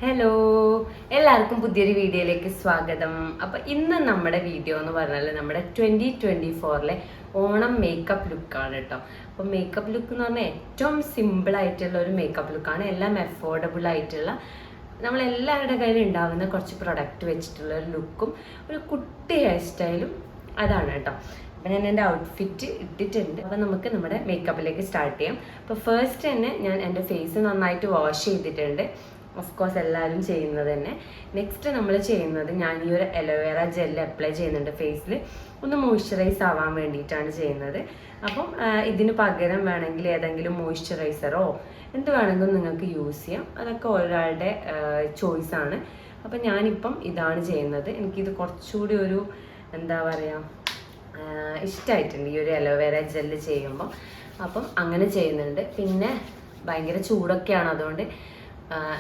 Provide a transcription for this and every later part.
Hello, എല്ലാവർക്കും പുതിയൊരു വീഡിയോയിലേക്ക് സ്വാഗതം. അപ്പോൾ ഇന്ന് നമ്മുടെ വീഡിയോ എന്ന് പറഞ്ഞാൽ നമ്മുടെ 2024 ഓണം മേക്കപ്പ് ലുക്കാണ് കേട്ടോ. അപ്പോൾ മേക്കപ്പ് ലുക്ക് എന്ന് പറഞ്ഞാൽ ഏറ്റവും സിമ്പിൾ ആയിട്ടുള്ള ഒരു മേക്കപ്പ് ലുക്കാണ്. എല്ലാം അഫോർഡബിൾ ആയിട്ടുള്ള നമ്മളെല്ലാവരുടെ കയ്യിൽ ഉണ്ടാകുന്ന കുറച്ച് പ്രൊഡക്റ്റ് വെച്ചിട്ടുള്ള ഒരു ലുക്കും ഒരു കുട്ടി ഹെയർ സ്റ്റൈലും അതാണ് കേട്ടോ. അപ്പം ഞാൻ എൻ്റെ ഔട്ട്ഫിറ്റ് ഇട്ടിട്ടുണ്ട്. അപ്പം നമുക്ക് നമ്മുടെ മേക്കപ്പിലേക്ക് സ്റ്റാർട്ട് ചെയ്യാം. അപ്പോൾ ഫസ്റ്റ് തന്നെ ഞാൻ എൻ്റെ ഫേസ് നന്നായിട്ട് വാഷ് ചെയ്തിട്ടുണ്ട്. ഓഫ് കോഴ്സ് എല്ലാവരും ചെയ്യുന്നത് തന്നെ. നെക്സ്റ്റ് നമ്മൾ ചെയ്യുന്നത്, ഞാൻ ഈ ഒരു അലോവേറ ജെല്ല് അപ്ലൈ ചെയ്യുന്നുണ്ട് ഫേസിൽ, ഒന്ന് മോയ്സ്ചറൈസ് ആവാൻ വേണ്ടിയിട്ടാണ് ചെയ്യുന്നത്. അപ്പം ഇതിന് പകരം വേണമെങ്കിൽ ഏതെങ്കിലും മോയ്സ്ചറൈസറോ എന്ത് വേണമെങ്കിലും നിങ്ങൾക്ക് യൂസ് ചെയ്യാം. അതൊക്കെ ഒരാളുടെ ചോയ്സാണ്. അപ്പം ഞാനിപ്പം ഇതാണ് ചെയ്യുന്നത്. എനിക്കിത് കുറച്ചുകൂടി ഒരു എന്താ പറയുക ഇഷ്ടമായിട്ടുണ്ട് ഈ ഒരു അലോവേറ ജെല്ല് ചെയ്യുമ്പോൾ. അപ്പം അങ്ങനെ ചെയ്യുന്നുണ്ട്. പിന്നെ ഭയങ്കര ചൂടൊക്കെയാണ്, അതുകൊണ്ട്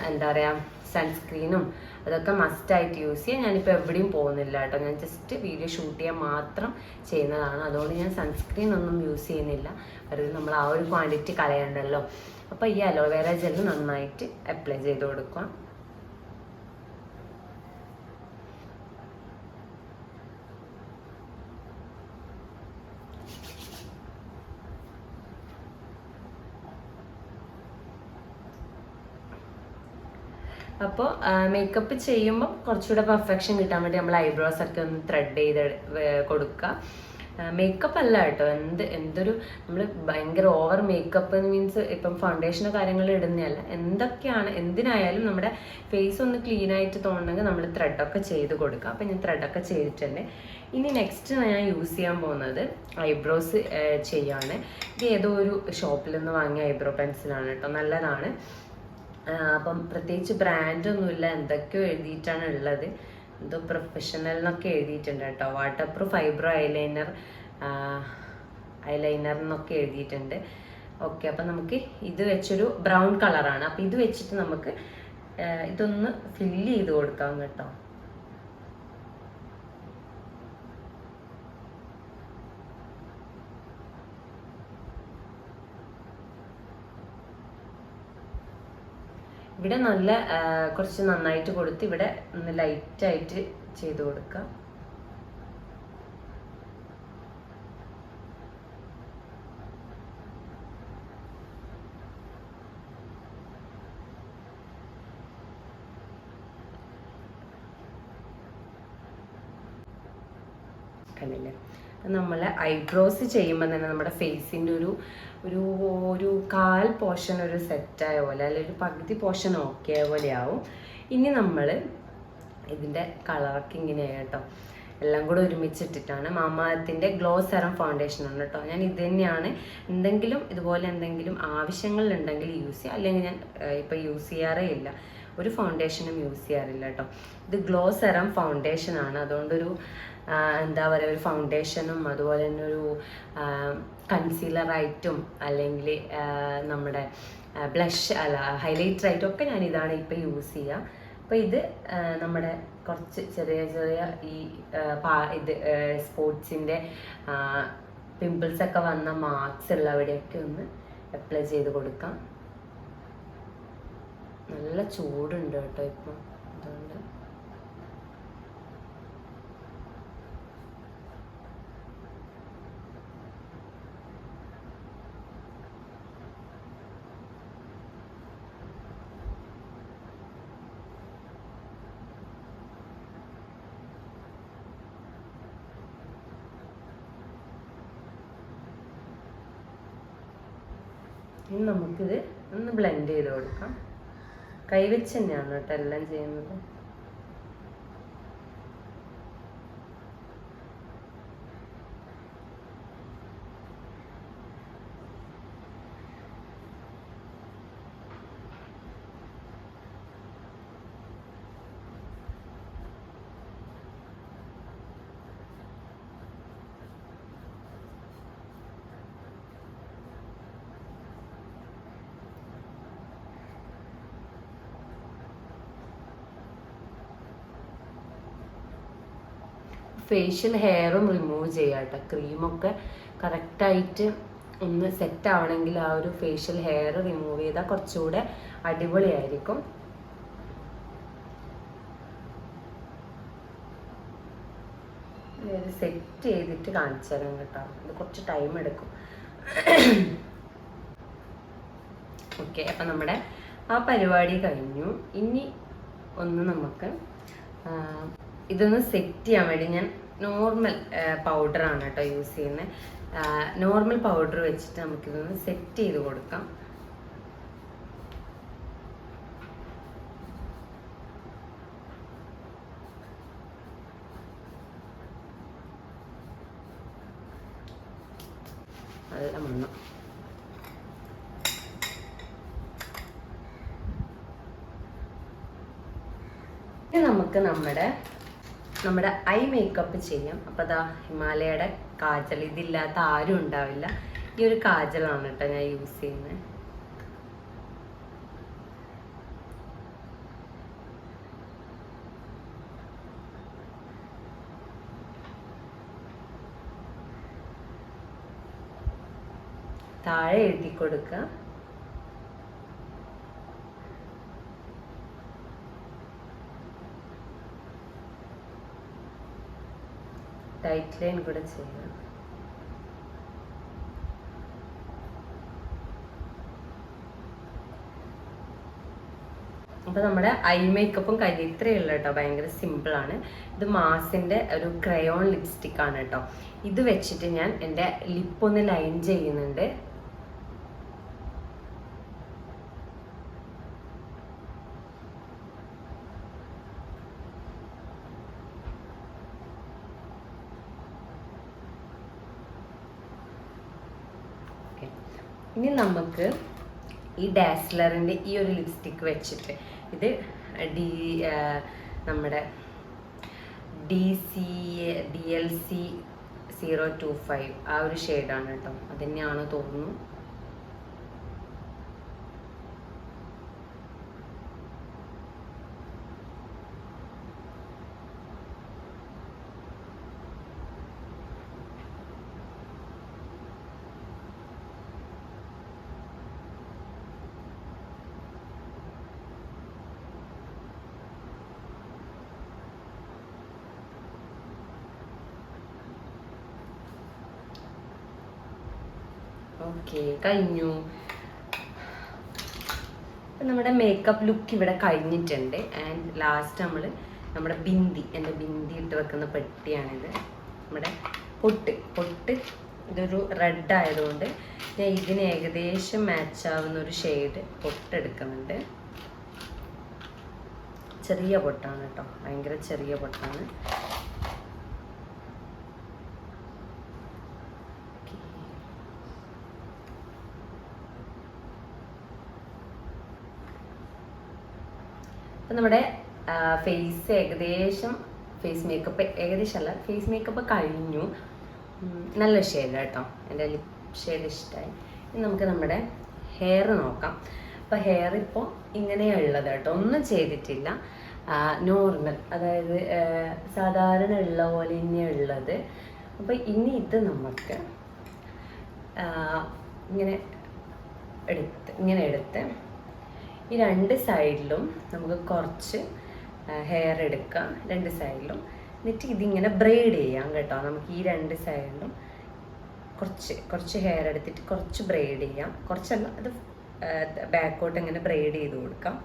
എന്താ പറയുക സൺസ്ക്രീനും അതൊക്കെ മസ്റ്റായിട്ട് യൂസ് ചെയ്യാം. ഞാനിപ്പോൾ എവിടെയും പോകുന്നില്ല കേട്ടോ, ഞാൻ ജസ്റ്റ് വീഡിയോ ഷൂട്ട് ചെയ്യാൻ മാത്രം ചെയ്യുന്നതാണ്. അതുകൊണ്ട് ഞാൻ സൺസ്ക്രീൻ ഒന്നും യൂസ് ചെയ്യുന്നില്ല, വെറുതെ നമ്മൾ ആ ഒരു ക്വാണ്ടിറ്റി കളയണ്ടല്ലോ. അപ്പോൾ ഈ അലോവേറ ജെല്ല് നന്നായിട്ട് അപ്ലൈ ചെയ്ത് കൊടുക്കുക. അപ്പോൾ മേക്കപ്പ് ചെയ്യുമ്പോൾ കുറച്ചുകൂടെ പെർഫെക്ഷൻ കിട്ടാൻ വേണ്ടി നമ്മൾ ഐബ്രോസ് ഒക്കെ ഒന്ന് ത്രെഡ് ചെയ്ത് കൊടുക്കുക. മേക്കപ്പ് അല്ല കേട്ടോ, എന്തൊരു നമ്മൾ ഭയങ്കര ഓവർ മേക്കപ്പ് മീൻസ് ഇപ്പം ഫൗണ്ടേഷനോ കാര്യങ്ങൾ ഇടുന്നതല്ല. എന്തിനായാലും നമ്മുടെ ഫേസ് ഒന്ന് ക്ലീൻ ആയിട്ട് തോന്നണമെങ്കിൽ നമ്മൾ ത്രെഡൊക്കെ ചെയ്ത് കൊടുക്കുക. അപ്പം ഞാൻ ത്രെഡൊക്കെ ചെയ്തിട്ടുണ്ട്. ഇനി നെക്സ്റ്റ് ഞാൻ യൂസ് ചെയ്യാൻ പോകുന്നത് ഐബ്രോസ് ചെയ്യാണ്. ഇത് ഏതോ ഒരു ഷോപ്പിൽ നിന്ന് വാങ്ങിയ ഐബ്രോ പെൻസിലാണ് കേട്ടോ, നല്ലതാണ്. അപ്പം പ്രത്യേകിച്ച് ബ്രാൻഡൊന്നുമില്ല, എന്തൊക്കെയോ എഴുതിയിട്ടാണ് ഉള്ളത്. എന്തോ പ്രൊഫഷണൽ എന്നൊക്കെ എഴുതിയിട്ടുണ്ട് കേട്ടോ. വാട്ടർ പ്രൂഫ് ഐബ്രോ ഐലൈനർ എന്നൊക്കെ എഴുതിയിട്ടുണ്ട്. ഓക്കെ, അപ്പം നമുക്ക് ഇത് വെച്ചൊരു ബ്രൗൺ കളറാണ്. അപ്പം ഇത് വെച്ചിട്ട് നമുക്ക് ഇതൊന്ന് ഫില്ല് ചെയ്ത് കൊടുക്കാം കേട്ടോ. ഇവിടെ നല്ല കുറച്ച് നന്നായിട്ട് കൊടുത്ത് ഇവിടെ ഒന്ന് ലൈറ്റായിട്ട് ചെയ്ത് കൊടുക്കുക. കണ്ടില്ലേ, നമ്മൾ ഐബ്രോസ് ചെയ്യുമ്പോൾ തന്നെ നമ്മുടെ ഫേസിൻ്റെ ഒരു ഒരു ഒരു കാൽ പോർഷൻ ഒരു സെറ്റായ പോലെ, അല്ലെങ്കിൽ ഒരു പകുതി പോർഷൻ ഓക്കെ ആയ പോലെ ആവും. ഇനി നമ്മൾ ഇതിൻ്റെ കളറൊക്കെ ഇങ്ങനെയാണ് കേട്ടോ, എല്ലാം കൂടെ ഒരുമിച്ചിട്ടിട്ടാണ്. മാമാഅർത്തിൻ്റെ ഗ്ലോ സെറം ഫൗണ്ടേഷനാണ് കേട്ടോ. ഞാൻ ഇത് തന്നെയാണ്, എന്തെങ്കിലും ഇതുപോലെ എന്തെങ്കിലും ആവശ്യങ്ങളുണ്ടെങ്കിൽ യൂസ് ചെയ്യുക, അല്ലെങ്കിൽ ഞാൻ ഇപ്പോൾ യൂസ് ചെയ്യാറേ ഇല്ല, ഒരു ഫൗണ്ടേഷനും യൂസ് ചെയ്യാറില്ല കേട്ടോ. ഇത് ഗ്ലോ സെറം ഫൗണ്ടേഷനാണ്, അതുകൊണ്ടൊരു എന്താ പറയുക ഒരു ഫൗണ്ടേഷനും അതുപോലെ തന്നെ ഒരു കൺസീലറായിട്ടും അല്ലെങ്കിൽ നമ്മുടെ ബ്ലഷ് ഹൈലൈറ്ററായിട്ടും ഒക്കെ ഞാൻ ഇതാണ് ഇപ്പോൾ യൂസ് ചെയ്യുക. അപ്പോൾ ഇത് നമ്മുടെ കുറച്ച് ചെറിയ ചെറിയ ഈ ഇത് സ്പോർട്സിൻ്റെ പിമ്പിൾസൊക്കെ വന്ന മാർക്സ് ഉള്ളവിടെയൊക്കെ ഒന്ന് അപ്ലൈ ചെയ്ത് കൊടുക്കാം. നല്ല ചൂടുണ്ട് കേട്ടോ ഇപ്പം, അതുകൊണ്ട് ഇനി നമുക്കിത് ഒന്ന് ബ്ലെൻഡ് ചെയ്ത് കൊടുക്കാം. കൈവച്ച് തന്നെയാണ് കേട്ടോ എല്ലാം ചെയ്യുന്നത്. ഫേഷ്യൽ ഹെയറും റിമൂവ് ചെയ്യാം കേട്ടോ. ക്രീമൊക്കെ കറക്റ്റായിട്ട് ഒന്ന് സെറ്റ് ആവണമെങ്കിൽ ആ ഒരു ഫേഷ്യൽ ഹെയർ റിമൂവ് ചെയ്താൽ കുറച്ചുകൂടെ അടിപൊളിയായിരിക്കും. ഒരു സെറ്റ് ചെയ്തിട്ട് കാണിച്ചു തരാം കേട്ടോ. ഇത് കുറച്ച് ടൈം എടുക്കും. ഓക്കെ, അപ്പം നമ്മുടെ ആ പരിപാടി കഴിഞ്ഞു. ഇനി ഒന്ന് നമുക്ക് ഇതൊന്ന് സെറ്റ് ചെയ്യാൻ വേണ്ടി ഞാൻ നോർമൽ പൗഡറാണ് കേട്ടോ യൂസ് ചെയ്യുന്നത്. നോർമൽ പൗഡർ വെച്ചിട്ട് നമുക്കിതൊന്ന് സെറ്റ് ചെയ്ത് കൊടുക്കാം. നല്ല മണം. നമുക്ക് നമ്മുടെ ഐ മേക്കപ്പ് ചെയ്യാം. അപ്പോൾ അതാ ഹിമാലയയുടെ കാജൽ. ഇതില്ലാത്ത ആരും ഉണ്ടാവില്ല. ഈ ഒരു കാജലാണ് കേട്ടോ ഞാൻ യൂസ് ചെയ്യുന്നത്. താഴെ എഴുതി കൊടുക്കുക. ടൈറ്റ് ലൈൻ കൂടെ ചെയ്യുക. അപ്പോൾ നമ്മുടെ ഐ മേക്കപ്പും കഴിഞ്ഞ് ഇത്രയേ ഉള്ളൂ കേട്ടോ. ഭയങ്കര സിമ്പിളാണ്. ഇത് മാസിൻ്റെ ഒരു ക്രയോൺ ലിപ്സ്റ്റിക് ആണ് കേട്ടോ. ഇത് വെച്ചിട്ട് ഞാൻ എൻ്റെ ലിപ്പൊന്ന് ലൈൻ ചെയ്യുന്നുണ്ട്. ഇനി നമുക്ക് ഈ ഡാസ്ലറിൻ്റെ ഈ ഒരു ലിപ്സ്റ്റിക്ക് വെച്ചിട്ട് ഇത് നമ്മുടെ DLC 025 ആ ഒരു ഷെയ്ഡാണ് കേട്ടോ. അത് തന്നെയാണ് തോന്നുന്നു. ഓക്കെ, കഴിഞ്ഞു. നമ്മുടെ മേക്കപ്പ് ലുക്ക് ഇവിടെ കഴിഞ്ഞിട്ടുണ്ട്. ആൻഡ് ലാസ്റ്റ് നമ്മുടെ എൻ്റെ ബിന്ദി ഇട്ട് വെക്കുന്ന പെട്ടിയാണിത്. നമ്മുടെ പൊട്ട് ഇതൊരു റെഡ് ആയതുകൊണ്ട് ഞാൻ ഇതിന് ഏകദേശം മാച്ച് ആവുന്ന ഒരു ഷെയ്ഡ് പൊട്ടെടുക്കുന്നുണ്ട്. ചെറിയ പൊട്ടാണ് കേട്ടോ, ഭയങ്കര ചെറിയ പൊട്ടാണ്. അപ്പം നമ്മുടെ ഫേസ് മേക്കപ്പ് കഴിഞ്ഞു. നല്ല ഷെയ്ഡ് കേട്ടോ, എൻ്റെ ലിപ് ഷെയ്ഡ് ഇഷ്ടമായി. ഇനി നമുക്ക് നമ്മുടെ ഹെയർ നോക്കാം. അപ്പോൾ ഹെയർ ഇപ്പോൾ ഇങ്ങനെയുള്ളത് കേട്ടോ, ഒന്നും ചെയ്തിട്ടില്ല. നോർമൽ, അതായത് സാധാരണ ഉള്ള പോലെ തന്നെയുള്ളത്. അപ്പോൾ ഇനി ഇത് നമുക്ക് ഇങ്ങനെ എടുത്ത് ഈ രണ്ട് സൈഡിലും നമുക്ക് കുറച്ച് ഹെയർ എടുക്കാം, രണ്ട് സൈഡിലും. എന്നിട്ട് ഇതിങ്ങനെ ബ്രെയ്ഡ് ചെയ്യാം കേട്ടോ. നമുക്ക് ഈ രണ്ട് സൈഡിലും കുറച്ച് ഹെയർ എടുത്തിട്ട് കുറച്ച് ബ്രെയ്ഡ് ചെയ്യാം. കുറച്ചല്ല, അത് ബാക്കോട്ട് ഇങ്ങനെ ബ്രെയ്ഡ് ചെയ്ത് കൊടുക്കാം.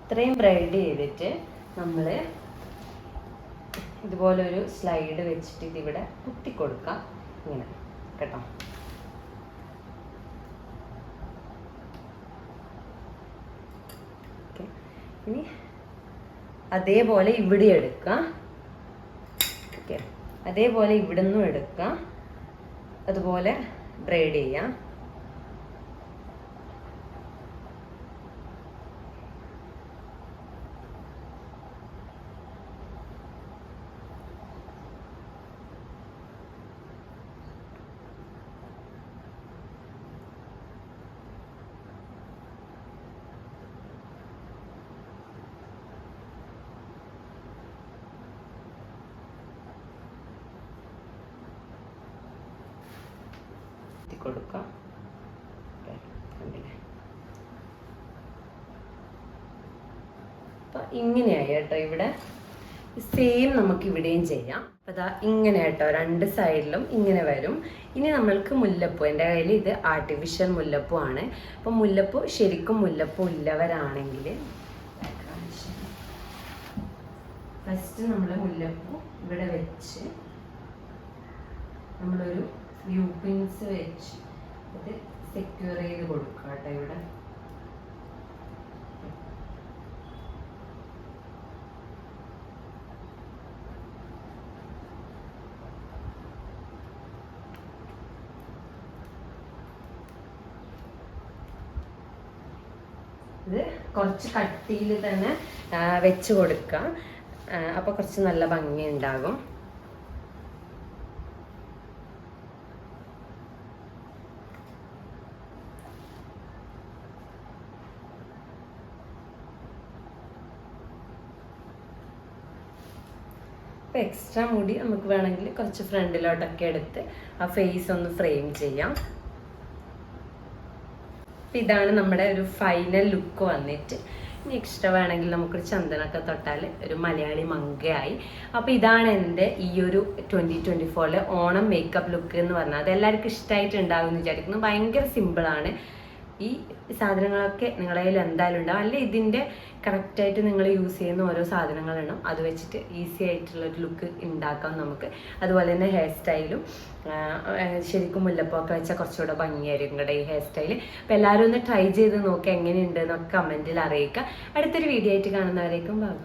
ഇത്രയും ബ്രെയ്ഡ് ചെയ്തിട്ട് നമ്മൾ ഇതുപോലെ ഒരു സ്ലൈഡ് വെച്ചിട്ട് ഇതിവിടെ കുത്തിക്കൊടുക്കാം, ഇങ്ങനെ കേട്ടോ. ഓക്കെ, ഇനി അതേപോലെ ഇവിടെ എടുക്കാം. ഓക്കെ, അതേപോലെ ഇവിടെ നിന്നും എടുക്കാം. അതുപോലെ ബ്രെയ്ഡ് ചെയ്യാം. കൊടുക്കാം. കണ്ടില്ലേ? അപ്പം ഇങ്ങനെയായി കേട്ടോ. ഇവിടെ സെയിം നമുക്ക് ഇവിടെയും ചെയ്യാം. അപ്പം അതാ ഇങ്ങനെ കേട്ടോ, രണ്ട് സൈഡിലും ഇങ്ങനെ വരും. ഇനി നമ്മൾക്ക് മുല്ലപ്പൂ, എൻ്റെ കയ്യിൽ ഇത് ആർട്ടിഫിഷ്യൽ മുല്ലപ്പൂ ആണ്. അപ്പം മുല്ലപ്പൂ ശരിക്കും മുല്ലപ്പൂ ഉള്ളവരാണെങ്കിൽ ഫസ്റ്റ് നമ്മൾ മുല്ലപ്പൂ ഇവിടെ വെച്ച് നമ്മളൊരു യു പിൻസ് വെച്ച് ഇത് സെക്യൂർ ചെയ്ത് കൊടുക്കുക കേട്ടോ. ഇവിടെ ഇത് കുറച്ച് കട്ടിയിൽ തന്നെ വെച്ച് കൊടുക്കുക. അപ്പോൾ കുറച്ച് നല്ല ഭംഗി ഉണ്ടാകും. അപ്പോൾ എക്സ്ട്രാ മുടി നമുക്ക് വേണമെങ്കിൽ കുറച്ച് ഫ്രണ്ടിലോട്ടൊക്കെ എടുത്ത് ആ ഫേസ് ഒന്ന് ഫ്രെയിം ചെയ്യാം. അപ്പം ഇതാണ് നമ്മുടെ ഒരു ഫൈനൽ ലുക്ക് വന്നിട്ട്. ഇനി എക്സ്ട്രാ വേണമെങ്കിൽ നമുക്കൊരു ചന്ദനമൊക്കെ തൊട്ടാൽ ഒരു മലയാളി മങ്കയായി. അപ്പോൾ ഇതാണ് എൻ്റെ ഈ ഒരു 2024 ഓണം മേക്കപ്പ് ലുക്ക് എന്ന് പറഞ്ഞാൽ. അത് എല്ലാവർക്കും ഇഷ്ടമായിട്ടുണ്ടാകും എന്ന് വിചാരിക്കുന്നു. ഭയങ്കര സിമ്പിളാണ്. ഈ സാധനങ്ങളൊക്കെ നിങ്ങളുടെ കയ്യിൽ എന്തായാലും ഉണ്ടാവും. അല്ലെ ഇതിൻ്റെ കറക്റ്റായിട്ട് നിങ്ങൾ യൂസ് ചെയ്യുന്ന ഓരോ സാധനങ്ങളുണ്ടാവും. അത് വെച്ചിട്ട് ഈസി ആയിട്ടുള്ളൊരു ലുക്ക് ഉണ്ടാക്കാം നമുക്ക്. അതുപോലെ തന്നെ ഹെയർ സ്റ്റൈലും ശരിക്കും മുല്ലപ്പൊക്കെ വെച്ചാൽ കുറച്ചുകൂടെ ഭംഗിയായിരിക്കും നിങ്ങളുടെ ഈ ഹെയർ സ്റ്റൈൽ. അപ്പോൾ എല്ലാവരും ഒന്ന് ട്രൈ ചെയ്ത് നോക്കുക, എങ്ങനെയുണ്ട് എന്നൊക്കെ കമൻറ്റിൽ അറിയിക്കുക. അടുത്തൊരു വീഡിയോ ആയിട്ട് കാണുന്നവരേക്കും ബൈ.